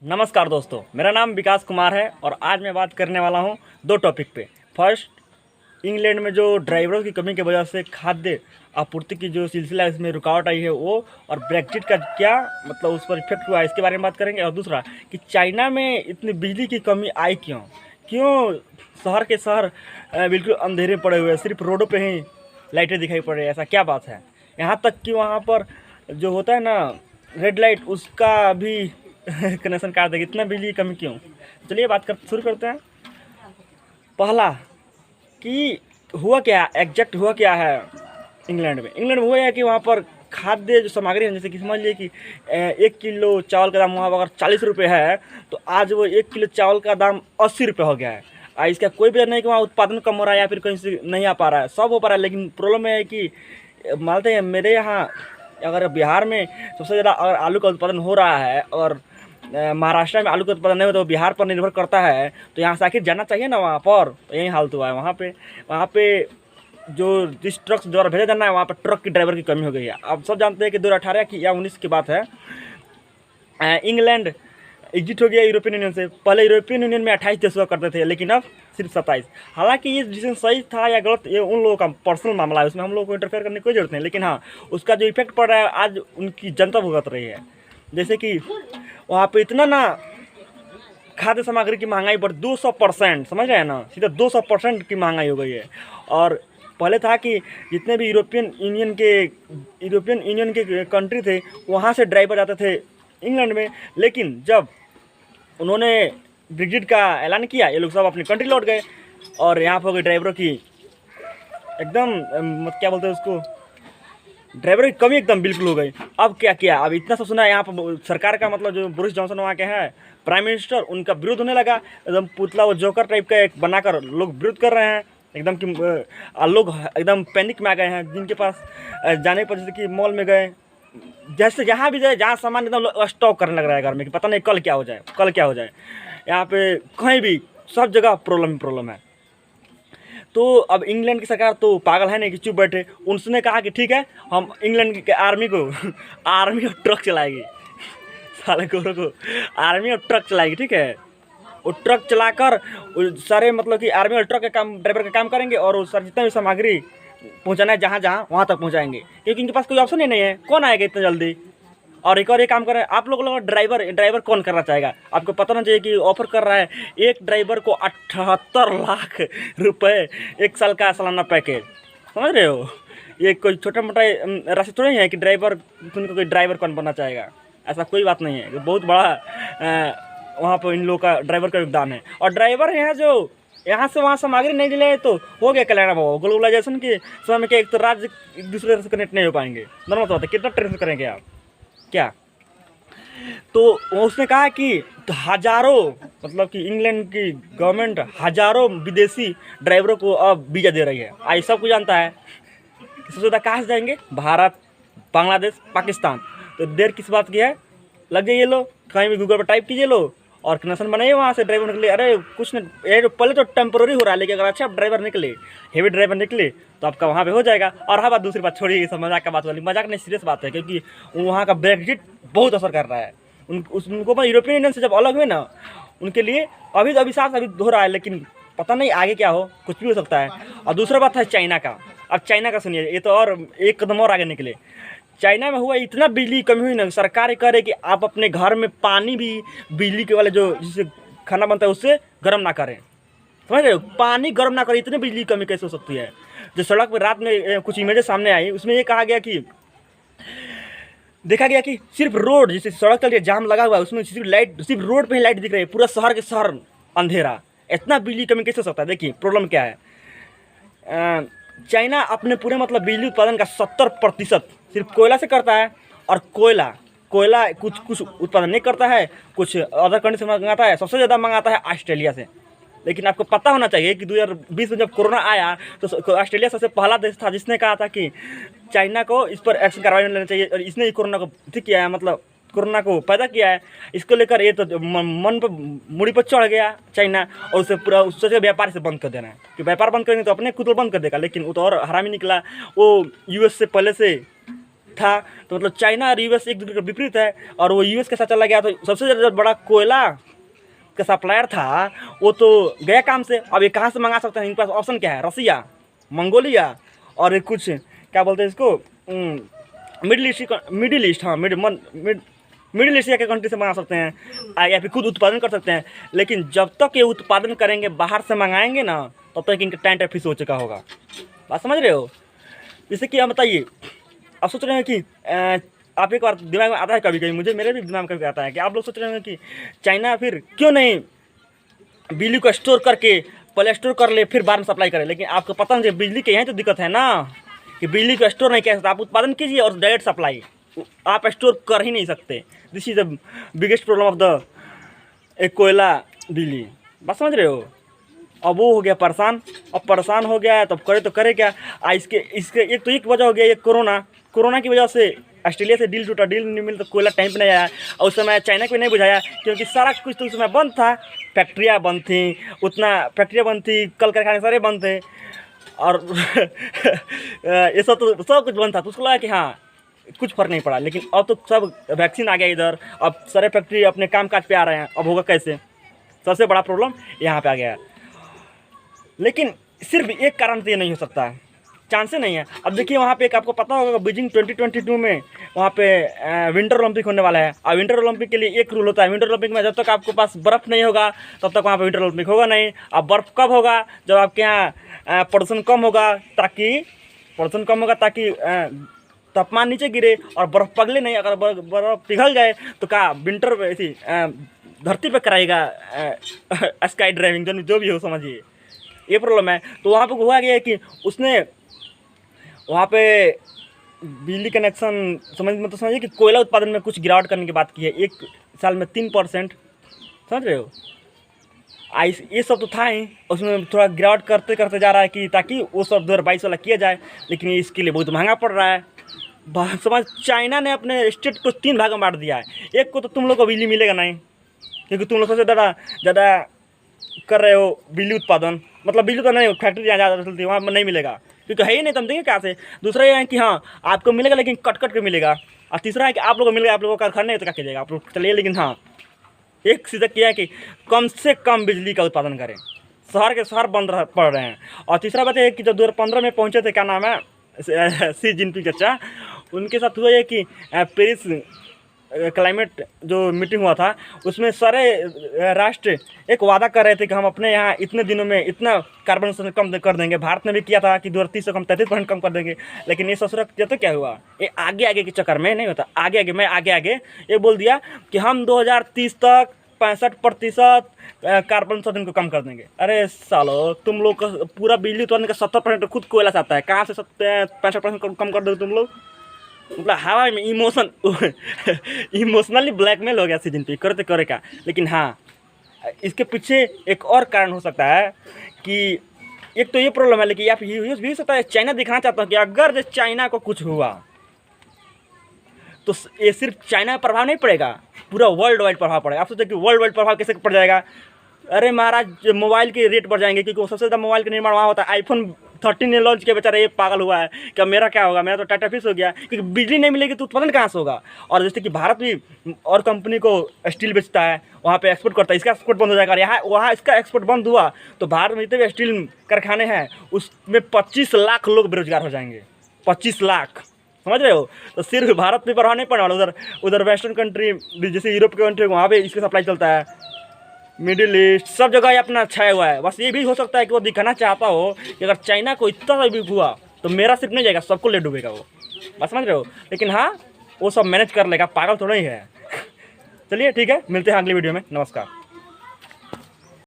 नमस्कार दोस्तों, मेरा नाम विकास कुमार है और आज मैं बात करने वाला हूं दो टॉपिक पे। फर्स्ट, इंग्लैंड में जो ड्राइवरों की कमी की वजह से खाद्य आपूर्ति की जो सिलसिला है इसमें रुकावट आई है वो, और ब्रेक्जिट का क्या मतलब उस पर इफेक्ट हुआ है इसके बारे में बात करेंगे। और दूसरा कि चाइना में इतनी बिजली की कमी आई क्यों क्यों शहर के शहर बिल्कुल अंधेरे पड़े हुए हैं, सिर्फ रोडों पे ही लाइटें दिखाई पड़ रही है। ऐसा क्या बात है? यहाँ तक कि वहाँ पर जो होता है ना रेड लाइट, उसका भी कनेक्शन काट देगी। इतना बिजली की कमी क्यों? चलिए बात कर शुरू करते हैं। पहला कि हुआ क्या, एग्जैक्ट हुआ क्या है इंग्लैंड में हुआ है कि वहाँ पर खाद्य जो सामग्री है, जैसे कि समझ लीजिए कि 1 किलो चावल का दाम वहाँ अगर 40 रुपये है तो आज वो 1 किलो चावल का दाम 80 रुपये हो गया है। इसका कोई वजह नहीं कि वहाँ उत्पादन कम हो रहा है या फिर कहीं से नहीं आ पा रहा है, सब हो पा रहा है। लेकिन प्रॉब्लम है कि मानते हैं मेरे यहाँ अगर बिहार में सबसे ज़्यादा अगर आलू का उत्पादन हो रहा है और महाराष्ट्र में आलू का उत्पादन नहीं होता, तो बिहार पर निर्भर करता है, तो यहाँ से आखिर जाना चाहिए ना वहाँ पर। यही हालत हुआ है वहाँ पे जो जिस ट्रक द्वारा भेजा जाना है वहाँ पर ट्रक की ड्राइवर की कमी हो गई है। आप सब जानते हैं कि 2018 की या 19 की बात है, इंग्लैंड एग्जिट हो गया यूरोपियन यूनियन से। पहले यूरोपियन यूनियन में 28 देश हुआ करते थे, लेकिन अब सिर्फ 27। हालांकि ये डिसीजन सही था या गलत ये उन लोगों का पर्सनल मामला है, उसमें हम लोगों को इंटरफेयर करने की कोई जरूरत नहीं। लेकिन हाँ, उसका जो इफेक्ट पड़ रहा है आज उनकी जनता भुगत रही है। जैसे कि वहाँ पे इतना ना खाद्य सामग्री की महंगाई बढ़ 200%, समझ रहे हैं ना, सीधा 200% की महंगाई हो गई है। और पहले था कि जितने भी यूरोपियन यूनियन के कंट्री थे वहाँ से ड्राइवर जाते थे इंग्लैंड में, लेकिन जब उन्होंने ब्रेक्जिट का ऐलान किया ये लोग सब अपनी कंट्री लौट गए और यहाँ पर हो गई ड्राइवरों की एकदम क्या बोलते हैं उसको, ड्राइवरों की कमी एकदम बिल्कुल हो गई। अब क्या किया, अब इतना सब सुना है यहाँ पर सरकार का, मतलब जो बोरिस जॉनसन वहाँ के हैं प्राइम मिनिस्टर, उनका विरोध होने लगा। एकदम पुतला वो जोकर टाइप का एक बनाकर लोग विरोध कर रहे हैं एकदम कि लोग एकदम पैनिक में आ गए हैं। जिनके पास जाने पर, जैसे कि मॉल में गए, जैसे जहाँ भी जाए, जहाँ सामान एकदम स्टॉक करने लग रहा है घर में कि पता नहीं कल क्या हो जाए। यहाँ पे कहीं भी सब जगह प्रॉब्लम है। तो अब इंग्लैंड की सरकार तो पागल है नहीं कि चुप बैठे। उसने कहा कि ठीक है, हम इंग्लैंड की आर्मी को और ट्रक चलाएगी, साले को आर्मी और ट्रक चलाएगी, ठीक है। वो ट्रक चलाकर सारे मतलब कि आर्मी और ट्रक का काम, ड्राइवर का काम करेंगे और सर जितना भी सामग्री पहुंचाना है जहाँ जहाँ वहाँ तक पहुंचाएंगे, क्योंकि इनके पास कोई ऑप्शन ही नहीं है। कौन आएगा इतना जल्दी? और एक और ये काम कर रहे हैं आप लोग ड्राइवर कौन करना चाहेगा? आपको पता ना चाहिए कि ऑफर कर रहा है एक ड्राइवर को 78 लाख रुपए 1 साल का सालाना पैकेज। समझ रहे हो? ये कोई छोटा मोटा राशि थोड़ी है कि कोई ड्राइवर कौन बनना चाहेगा। ऐसा कोई बात नहीं है, बहुत बड़ा वहाँ पर इन लोगों का ड्राइवर का योगदान है। और ड्राइवर यहाँ जो यहाँ से वहाँ सामग्री नहीं ले तो हो गया कल्याण बाबा। ग्लोबलाइजेशन के समय में क्या एक तो राज्य एक दूसरे से कनेक्ट नहीं हो पाएंगे। नॉर्मल बात है, कितना ट्रेन करेंगे आप क्या? तो उसने कहा कि हजारों, मतलब कि इंग्लैंड की गवर्नमेंट हजारों विदेशी ड्राइवरों को अब वीज़ा दे रही है। आज सबको जानता है सबसे ज़्यादा कहाँ से जाएंगे? भारत, बांग्लादेश, पाकिस्तान। तो देर किस बात की है? लग जाइए लो, कहीं भी गूगल पर टाइप कीजिए लो और कनेक्शन बनाइए वहाँ से ड्राइवर निकले। अरे कुछ नहीं, ये पहले तो टेम्पोररी हो रहा है, लेकिन अगर अच्छा ड्राइवर निकले, हेवी ड्राइवर निकले तो आपका वहाँ पे हो जाएगा। और हाँ, बात दूसरी बात छोड़िए, ये सब मजाक का बात वाली, मजाक नहीं सीरियस बात है, क्योंकि वहाँ का ब्रेक्जिट बहुत असर कर रहा है उनको। यूरोपियन यूनियन से जब अलग हुए ना, उनके लिए अभी तो साफ अभी हो रहा है, लेकिन पता नहीं आगे क्या हो, कुछ भी हो सकता है। और दूसरा बात है चाइना का। अब चाइना का सुनिए, ये तो और एक कदम और आगे निकले। चाइना में हुआ इतना बिजली कमी हुई ना, सरकार करे कि आप अपने घर में पानी भी बिजली के वाले जो जिससे खाना बनता है उससे गर्म ना करें। समझ रहे हो? पानी गर्म ना करें, इतनी बिजली कमी कैसे हो सकती है? जो सड़क पर रात में कुछ इमेजेस सामने आई, उसमें ये कहा गया कि देखा गया कि सिर्फ रोड, जैसे सड़क के लिए जाम लगा हुआ है, उसमें सिर्फ रोड पे ही लाइट दिख रही है, पूरा शहर के शहर अंधेरा। इतना बिजली कमी कैसे हो सकता है? देखिए प्रॉब्लम क्या है। चाइना अपने पूरे मतलब बिजली उत्पादन का 70% सिर्फ कोयला से करता है। और कोयला कुछ उत्पादन नहीं करता है, कुछ अदर कंट्री से मंगाता है। सबसे ज़्यादा मंगाता है ऑस्ट्रेलिया से। लेकिन आपको पता होना चाहिए कि 2020 में जब कोरोना आया तो ऑस्ट्रेलिया सबसे पहला देश था जिसने कहा था कि चाइना को इस पर एक्शन कार्रवाई लेना चाहिए, और इसने ही कोरोना को ठीक किया है, मतलब कोरोना को पैदा किया है। इसको लेकर ये तो मन पर मुड़ी पर चढ़ गया चाइना, और उसे पूरा सोचे व्यापार से बंद कर देना है कि व्यापार बंद करेंगे तो अपने खुद बंद कर देगा। लेकिन वो तो और हरामी निकला। वो यूएस से पहले से था, तो मतलब चाइना और यूएस एक दूसरे के विपरीत है, और वो यूएस के साथ चला गया, तो सबसे ज़्यादा बड़ा कोयला का सप्लायर था वो तो गया काम से। अब ये कहाँ से मंगा सकते हैं? इनके पास ऑप्शन क्या है? रसिया, मंगोलिया और एक कुछ क्या बोलते हैं इसको, मिडिल ईस्ट, हाँ मिडिल एशिया के कंट्री से मंगा सकते हैं, या फिर खुद उत्पादन कर सकते हैं। लेकिन जब तक ये उत्पादन करेंगे, बाहर से मंगाएंगे ना, तब तक इनका टाइम फिक्स हो चुका होगा। बात समझ रहे हो? जैसे कि आप बताइए, आप सोच रहे हैं कि आप एक बार दिमाग में आता है कभी कभी, मुझे मेरे भी दिमाग में कभी आता है कि आप लोग सोच रहे हैं कि चाइना फिर क्यों नहीं बिजली को स्टोर करके पहले स्टोर कर ले, फिर बाद में सप्लाई करे। लेकिन आपको पता नहीं, बिजली के यहीं तो दिक्कत है ना, कि बिजली को स्टोर नहीं किया सकता। आप उत्पादन कीजिए और डायरेक्ट सप्लाई, आप स्टोर कर ही नहीं सकते। This is the biggest problem of the एक कोयला बिजली। बात समझ रहे हो? अब वो हो गया परेशान, अब परेशान हो गया है, तब करे तो करे क्या? इसके एक तो एक वजह हो गया, ये कोरोना की वजह से ऑस्ट्रेलिया से डील टूटा, डील नहीं मिली तो कोयला टाइम पे नहीं आया। और उस समय चाइना को भी नहीं बुझाया, क्योंकि सारा कुछ तो उस समय बंद था, फैक्ट्रियाँ बंद थी, कल कारखाने सारे बंद थे, और ये सब कुछ बंद था। तो उसको लगा कि हाँ कुछ फर्क नहीं पड़ा। लेकिन अब तो सब वैक्सीन आ गया इधर, अब सारे फैक्ट्री अपने काम काज पे आ रहे हैं। अब होगा कैसे? सबसे बड़ा प्रॉब्लम यहाँ पे आ गया है। लेकिन सिर्फ एक कारण से ये नहीं हो सकता है, चांसेस नहीं है। अब देखिए वहाँ पे एक आपको पता होगा, बीजिंग 2022 में वहाँ पे विंटर ओलंपिक होने वाला है। और विंटर ओलंपिक के लिए एक रूल होता है, विंटर ओलंपिक में जब तक आपके पास बर्फ़ नहीं होगा तब तक वहाँ पे विंटर ओलंपिक होगा नहीं। अब बर्फ़ कब होगा? जब आपके यहाँ प्रदूषण कम होगा, ताकि तापमान नीचे गिरे और बर्फ़ पिघले नहीं। अगर बर्फ़ पिघल जाए तो क्या विंटर ऐसी धरती पर कराएगा स्काई ड्राइविंग, जो भी हो, समझिए ये प्रॉब्लम है। तो वहाँ पे हुआ गया कि उसने वहाँ पे बिजली कनेक्शन समझिए कि कोयला उत्पादन में कुछ गिरावट करने की बात की है, एक साल में 3%। समझ रहे हो? ये सब तो था ही, उसमें थोड़ा गिरावट करते करते जा रहा है कि ताकि वो सब 2022 वाला किया जाए। लेकिन इसके लिए बहुत महंगा पड़ रहा है। समझ, चाइना ने अपने स्टेट को 3 भाग में बांट दिया है। एक को तो तुम लोग को बिजली मिलेगा नहीं, क्योंकि तुम लोग सबसे ज़्यादा कर रहे हो बिजली उत्पादन, मतलब बिजली तो नहीं, फैक्ट्री जहाँ ज़्यादा चलती है वहाँ नहीं मिलेगा, क्योंकि है ही नहीं, तुम देंगे कहाँ से? दूसरा ये है कि हाँ आपको मिलेगा लेकिन कट के मिलेगा। और तीसरा है कि आप लोगों को मिलेगा, आप लोगों का कारखाना है तो क्या कीजिएगा आप लोग, चलिए। लेकिन हाँ एक सीधा किया है कि कम से कम बिजली का उत्पादन करें, शहर के शहर बंद पड़ रहे हैं। और तीसरा बात है कि जब 2015 में पहुँचे थे, क्या नाम है, सी जिनपिंग चाचा, उनके साथ हुआ है कि पेरिस क्लाइमेट जो मीटिंग हुआ था, उसमें सारे राष्ट्र एक वादा कर रहे थे कि हम अपने यहाँ इतने दिनों में इतना कार्बन उत्सर्जन कम कर देंगे। भारत ने भी किया था कि 2030 से कम 33% कम कर देंगे। लेकिन ये ससुरा तो क्या हुआ, ये आगे के चक्कर में नहीं होता, आगे ये बोल दिया कि हम 2030 तक 65% कार्बन उत्सर्जन को कम कर देंगे। अरे सालो, तुम लोग का पूरा बिजली उत्पादन का 70% खुद कोयला से आता है, कहाँ से 65% कम कर दो तुम लोग? मतलब हवा में इमोशनली ब्लैकमेल हो गया सी जिनपिंग, करते करे का। लेकिन हाँ इसके पीछे एक और कारण हो सकता है कि एक तो ये प्रॉब्लम है, लेकिन या फिर ये भी हो सकता है चाइना दिखाना चाहता है कि अगर जो चाइना को कुछ हुआ तो ये सिर्फ चाइना पर प्रभाव नहीं पड़ेगा, पूरा वर्ल्ड वाइड प्रभाव पड़ेगा। आप सोचते कि वर्ल्ड वाइड प्रभाव कैसे पड़ जाएगा? अरे महाराज, मोबाइल के रेट बढ़ जाएंगे, क्योंकि सबसे ज़्यादा मोबाइल का निर्माण वहाँ होता है। आईफोन 13 ने लॉन्च किया, बेचारा ये पागल हुआ है कि मेरा क्या होगा, मेरा तो टाटा फिश हो गया, क्योंकि बिजली नहीं मिलेगी तो उत्पादन कहाँ से होगा? और जैसे कि भारत भी और कंपनी को स्टील बेचता है, वहाँ पे एक्सपोर्ट करता है, इसका एक्सपोर्ट बंद हो जाएगा। यहाँ वहाँ इसका एक्सपोर्ट बंद हुआ तो भारत में जितने भी स्टील कारखाने हैं उसमें 25 लाख लोग बेरोजगार हो जाएंगे। 25 लाख, समझ रहे हो? तो सिर्फ भारत पे प्रभाव नहीं पड़ने वाला, उधर वेस्टर्न कंट्री जैसे यूरोप के कंट्री, वहाँ पे इसका सप्लाई चलता है, मिडिल ईस्ट सब जगह अपना छाया हुआ है। बस ये भी हो सकता है कि वो दिखाना चाहता हो कि अगर चाइना को इतना सा भी हुआ तो मेरा सिर्फ नहीं जाएगा, सबको ले डूबेगा वो। बस समझ रहे हो? लेकिन हाँ वो सब मैनेज कर लेगा, पागल थोड़ा ही है। चलिए ठीक है, मिलते हैं अगली वीडियो में, नमस्कार।